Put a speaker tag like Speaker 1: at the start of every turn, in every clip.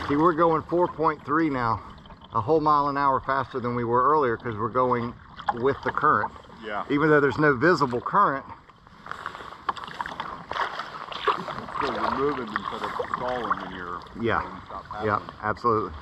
Speaker 1: See, we're going 4.3 now, a whole mile an hour faster than we were earlier because we're going with the current.
Speaker 2: Yeah.
Speaker 1: Even though there's no visible current.
Speaker 2: So you're moving instead of stalling when you're
Speaker 1: Yeah. Yeah, absolutely.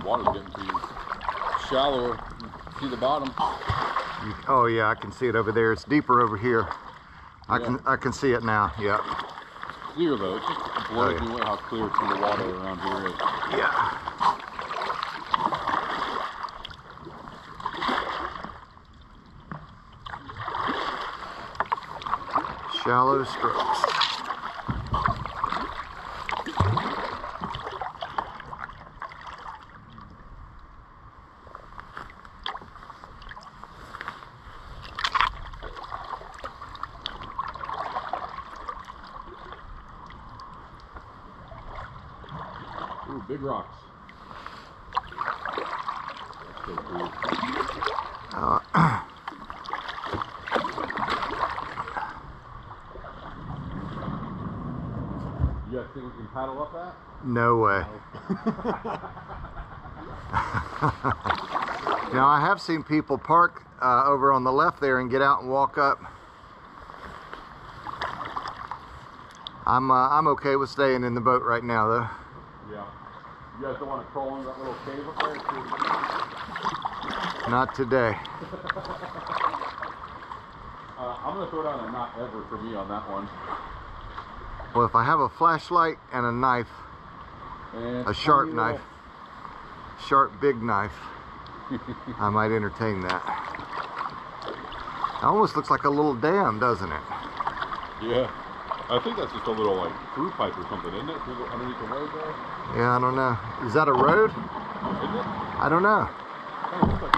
Speaker 2: Water's getting too shallow. See the bottom?
Speaker 1: Oh yeah, I can see it over there. It's deeper over here.
Speaker 2: Yeah.
Speaker 1: I can see it now. Yeah.
Speaker 2: Clear though. It just blows me away how clear some of the water around here is.
Speaker 1: Yeah. Shallow strokes.
Speaker 2: Ooh, big rocks. That's so cool. You guys think we can paddle up that?
Speaker 1: No way. Now I have seen people park over on the left there and get out and walk up. I'm okay with staying in the boat right now though.
Speaker 2: Yeah. You guys don't want to crawl into that little cave up there?
Speaker 1: Not today.
Speaker 2: I'm going to throw down a not ever for me on that one.
Speaker 1: Well, if I have a flashlight and a knife,
Speaker 2: And
Speaker 1: a sharp knife, sharp big knife, I might entertain that. It almost looks like a little dam, doesn't it?
Speaker 2: Yeah. I think that's just a little like through pipe or something, isn't it? Underneath the road there?
Speaker 1: Yeah, I don't know. Is that a road?
Speaker 2: Isn't it?
Speaker 1: I don't know.
Speaker 2: Kind of looks like